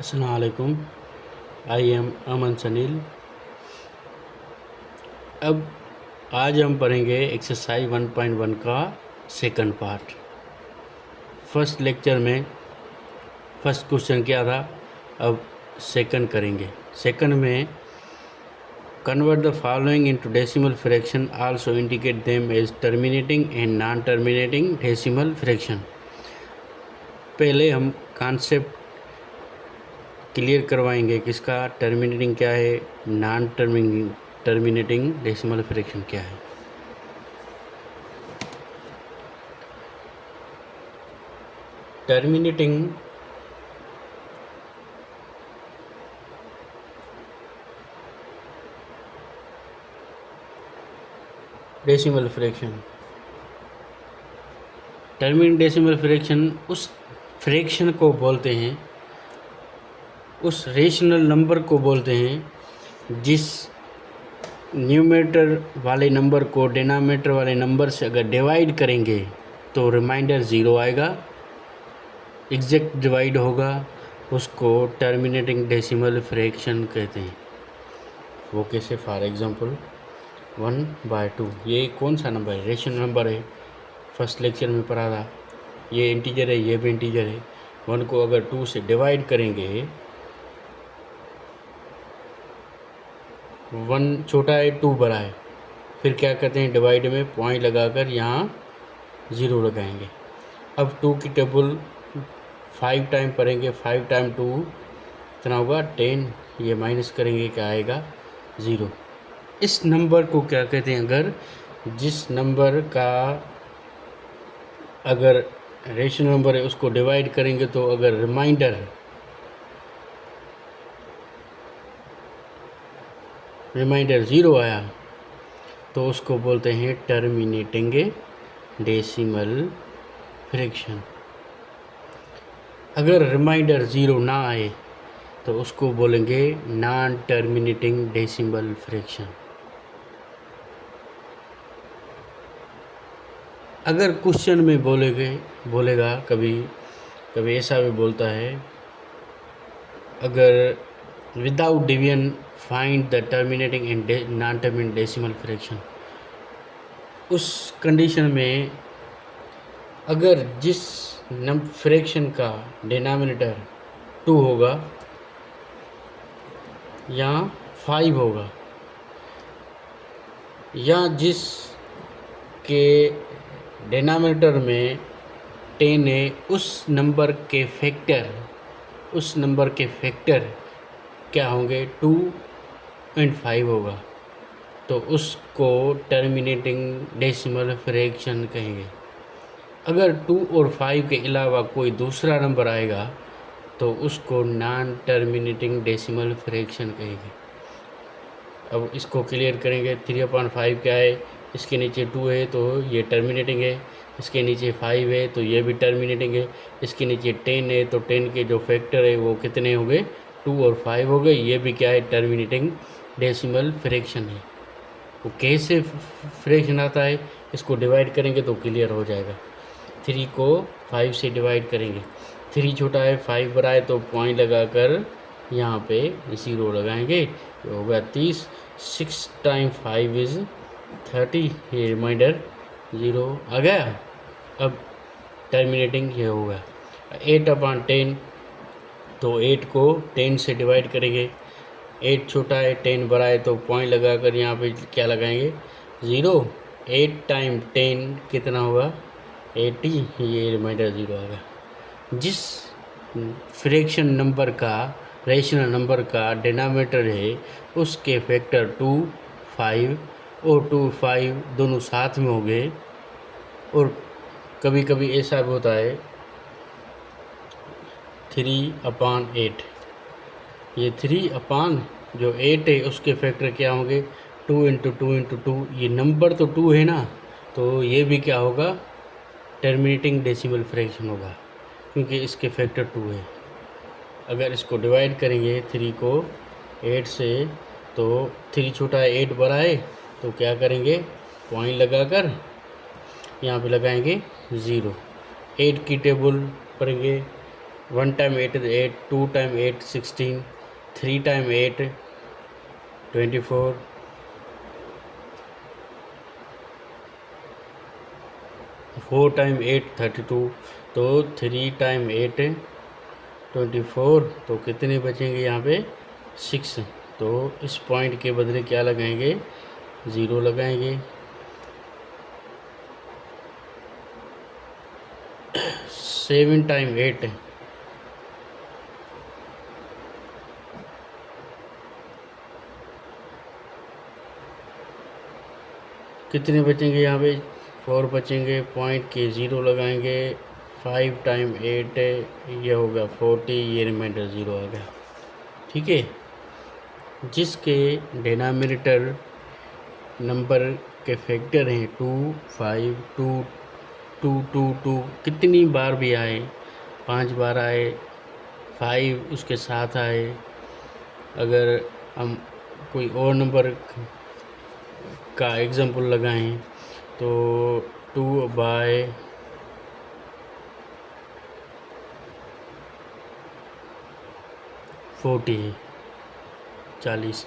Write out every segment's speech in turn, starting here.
अस्सलाम वालेकुम। I am Aman Sanil. अब आज हम पढ़ेंगे एक्सरसाइज 1.1 का सेकंड पार्ट। फर्स्ट लेक्चर में फर्स्ट क्वेश्चन क्या था, अब सेकंड करेंगे। सेकंड में convert the following into decimal fraction, also indicate them as terminating and non terminating decimal fraction. पहले हम कॉन्सेप्ट क्लियर करवाएंगे किसका, टर्मिनेटिंग क्या है, नॉन टर्मिनेटिंग डेसिमल फ्रैक्शन क्या है। Terminating decimal fraction, terminating decimal fraction उस फ्रैक्शन को बोलते हैं, उस रेशनल नंबर को बोलते हैं जिस न्यूमरेटर वाले नंबर को डिनोमिनेटर वाले नंबर से अगर डिवाइड करेंगे तो रिमाइंडर ज़ीरो आएगा, एग्जैक्ट डिवाइड होगा, उसको टर्मिनेटिंग डेसिमल फ्रैक्शन कहते हैं। वो कैसे, फॉर एग्जांपल 1/2, ये कौन सा नंबर है, रेशनल नंबर है, फर्स्ट लेक्चर में पढ़ा था। ये इंटीजर है, ये भी इंटीजर है। 1 को अगर 2 से डिवाइड करेंगे, 1 छोटा है 2 बड़ा है, फिर क्या करते हैं, डिवाइड में पॉइंट लगाकर यहाँ 0 लगाएंगे। अब 2 की टेबल 5 टाइम पढ़ेंगे, 5 टाइम 2 कितना होगा 10, ये माइनस करेंगे क्या आएगा 0। इस नंबर को क्या कहते हैं, अगर जिस नंबर का अगर रेशनल नंबर है उसको डिवाइड करेंगे तो अगर रिमाइंडर 0 आया तो उसको बोलते हैं टर्मिनेटिंग डेसिमल फ्रैक्शन। अगर रिमाइंडर 0 ना आए तो उसको बोलेंगे नॉन टर्मिनेटिंग डेसिमल फ्रैक्शन। अगर क्वेश्चन में बोलेगा कभी कभी ऐसा भी बोलता है, अगर without division find the terminating and non terminating decimal fraction, उस कंडीशन में अगर जिस फ्रैक्शन का डिनोमिनेटर 2 होगा या 5 होगा, या जिस के डिनोमिनेटर में 10 है, उस नंबर के फैक्टर क्या होंगे 2 और 5 होगा, तो उसको टर्मिनेटिंग डेसिमल फ्रैक्शन कहेंगे। अगर 2 और 5 के अलावा कोई दूसरा नंबर आएगा तो उसको नॉन टर्मिनेटिंग डेसिमल फ्रैक्शन कहेंगे। अब इसको क्लियर करेंगे। 3/5 क्या है, इसके नीचे 2 है तो ये टर्मिनेटिंग है, इसके नीचे 5 है तो ये भी टर्मिनेटिंग है, इसके नीचे 10 है तो 10 के जो फैक्टर है वो कितने हो गए 2 और 5 हो गए, ये भी क्या है टर्मिनेटिंग डेसिमल फ्रैक्शन है। वो कैसे फ्रैक्शन आता है, इसको डिवाइड करेंगे तो क्लियर हो जाएगा। 3 को 5 से डिवाइड करेंगे, 3 छोटा है 5 बड़ा है तो पॉइंट लगाकर यहाँ पे 0 लगाएंगे, ये हो गया 30। 6 टाइम 5 इज़ 30, ये रिमाइंडर 0 आ गया। अब टर्मिनेटिंग ये होगा 8/10, तो 8 को 10 से डिवाइड करेंगे, 8 छोटा है 10 बड़ा है तो पॉइंट लगाकर यहाँ पे क्या लगाएंगे 0। 8 टाइम 10 कितना होगा 80, ये रिमाइंडर 0 आ गया। जिस फ्रैक्शन नंबर का रेशनल नंबर का डिनोमिनेटर है उसके फैक्टर 2, 5 और 2, 5 दोनों साथ में हो गए। और कभी कभी ऐसा भी होता है 3/8, ये 3/8 है उसके फैक्टर क्या होंगे 2 × 2 × 2, ये नंबर तो 2 है ना, तो ये भी क्या होगा टर्मिनेटिंग डेसिमल फ्रैक्शन होगा क्योंकि इसके फैक्टर 2 है। अगर इसको डिवाइड करेंगे 3 को 8 से, तो 3 छोटा है 8 बड़ा है तो क्या करेंगे पॉइंट लगाकर यहाँ पे लगाएंगे 0। 8 की टेबल पढ़ेंगे, 1 time 8 is 8, 2 time 8 16, 3 time 8 24, 4 time 8 32, तो 3 टाइम 8 24, तो कितने बचेंगे यहाँ पे 6। तो इस पॉइंट के बदले क्या लगाएंगे, 0 लगाएंगे। 7 टाइम 8 कितने बचेंगे यहाँ पे 4 बचेंगे, पॉइंट के 0 लगाएंगे। 5 टाइम 8 ये हो गया 40, ये रिमाइंडर 0 आ गया। ठीक है, जिसके डिनोमिनेटर नंबर के फैक्टर हैं 2 5 2 2 2 2, कितनी बार भी आए, 5 बार आए, 5 उसके साथ आए। अगर हम कोई और नंबर का एग्जांपल लगाएं तो 2 बाय 40 है 40,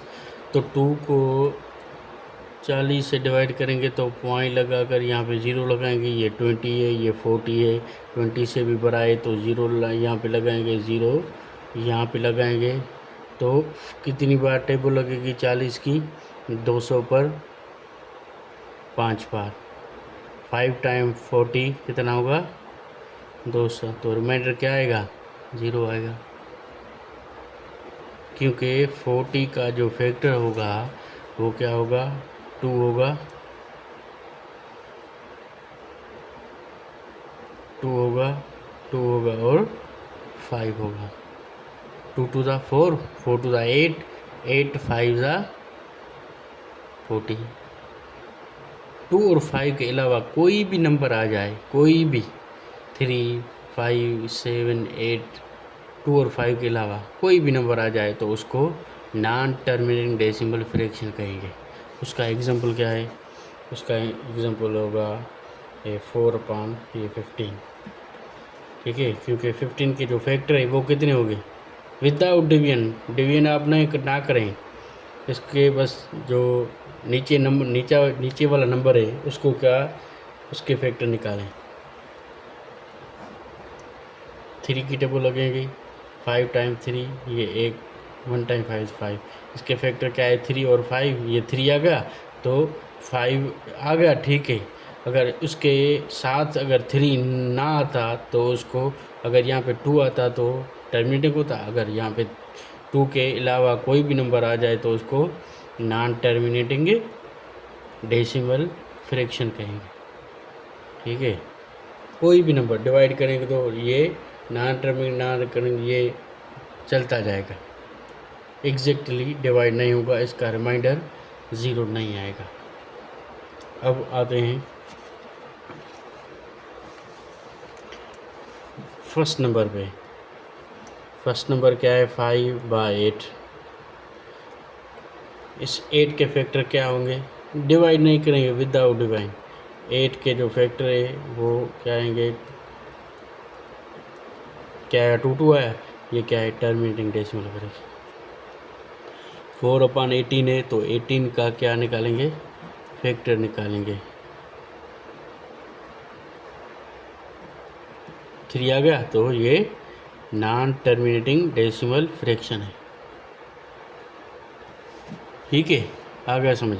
तो 2 को 40 से डिवाइड करेंगे तो पॉइंट लगा कर यहाँ पे 0 लगाएंगे। ये 20 है, ये 40 है, 20 से भी बड़ा है तो 0 यहाँ पे लगाएंगे, 0 यहाँ पे लगाएंगे। तो कितनी बार टेबल लगेगी 40 की, 200 पर 5 बार। 5 टाइम 40 कितना होगा 200, तो रिमाइंडर क्या आएगा 0 आएगा, क्योंकि 40 का जो फैक्टर होगा वो क्या होगा 2 होगा, 2 होगा, 2 होगा और 5 होगा। 2 to the 4, 4 to the 8, 8 5 the 40। 2 और 5 के अलावा कोई भी नंबर आ जाए, कोई भी 3 5 7 8, 2 और 5 के अलावा कोई भी नंबर आ जाए तो उसको नॉन टर्मिनेटिंग डेसिमल फ्रैक्शन कहेंगे। उसका एग्जांपल क्या है, उसका एग्जांपल होगा ये 4/15। ठीक है, क्योंकि 15 के जो फैक्टर है वो कितने हो गए विदाउट डिवीजन, डिवीजन आप ना करें, इसके बस जो नीचे वाला नंबर है उसको क्या उसके फैक्टर निकालें। 3 की टेबल लगेगी, 5 टाइम 3 ये 1 टाइम 5 5, इसके फैक्टर क्या है 3 और 5, ये 3 आ गया तो 5 आ गया। ठीक है, अगर उसके साथ अगर 3 ना आता तो उसको, अगर यहाँ पे 2 आता तो टर्मिनेटिंग होता, अगर यहाँ पे 2 के अलावा कोई भी नंबर आ जाए तो उसको नॉन टर्मिनेटिंग डेसिमल फ्रैक्शन कहेंगे। ठीक है, कोई भी नंबर डिवाइड करेंगे तो ये नॉन करेंगे, ये चलता जाएगा, एग्जैक्टली डिवाइड नहीं होगा, इसका रिमाइंडर 0 नहीं आएगा। अब आते हैं फर्स्ट नंबर पे। फर्स्ट नंबर क्या है 5/8। इस 8 के फैक्टर क्या होंगे, डिवाइड नहीं करेंगे, विदाउट डिवाइड 8 के जो फैक्टर है वो क्या आएंगे, क्या है 2 आया, ये क्या है टर्मिनेटिंग डेसिमल फ्रैक्शन। 4/18 है तो 18 का क्या निकालेंगे फैक्टर निकालेंगे, 3 आ गया तो ये नॉन टर्मिनेटिंग डेसिमल फ्रैक्शन है। ठीक है, आ गया समझ।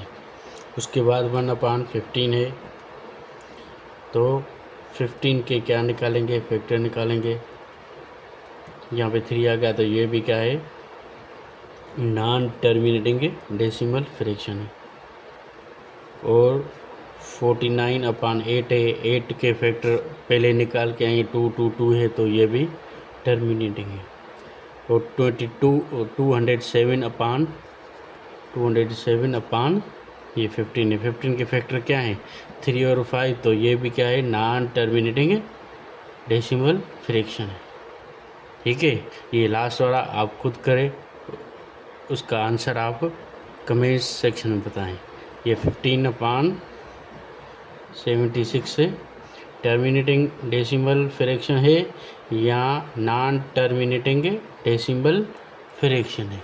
उसके बाद 1/15 है तो 15 के क्या निकालेंगे फैक्टर निकालेंगे, यहाँ पे 3 आ गया तो ये भी क्या है नॉन टर्मिनेटिंग डेसिमल फ्रैक्शन है। और 49/8 है, 8 के फैक्टर पहले निकाल के आए 2 2 2 है तो ये भी टर्मिनेटिंग है। और 207/207 ये 15 है, 15 के फैक्टर क्या है 3 और 5 तो ये भी क्या है नॉन टर्मिनेटिंग डेसिमल फ्रैक्शन है। ठीक है, ये लास्ट वाला आप खुद करें, उसका आंसर आप कमेंट सेक्शन में बताएं। ये 15/76 है, टर्मिनेटिंग डेसिमल फ्रैक्शन है या नॉन टर्मिनेटिंग डेसिमल फ्रैक्शन है।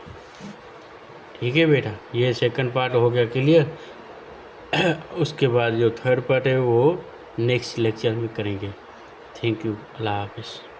ठीक है बेटा, ये सेकंड पार्ट हो गया क्लियर। उसके बाद जो थर्ड पार्ट है वो नेक्स्ट लेक्चर में करेंगे। थैंक यू, अल्लाह हाफिज़।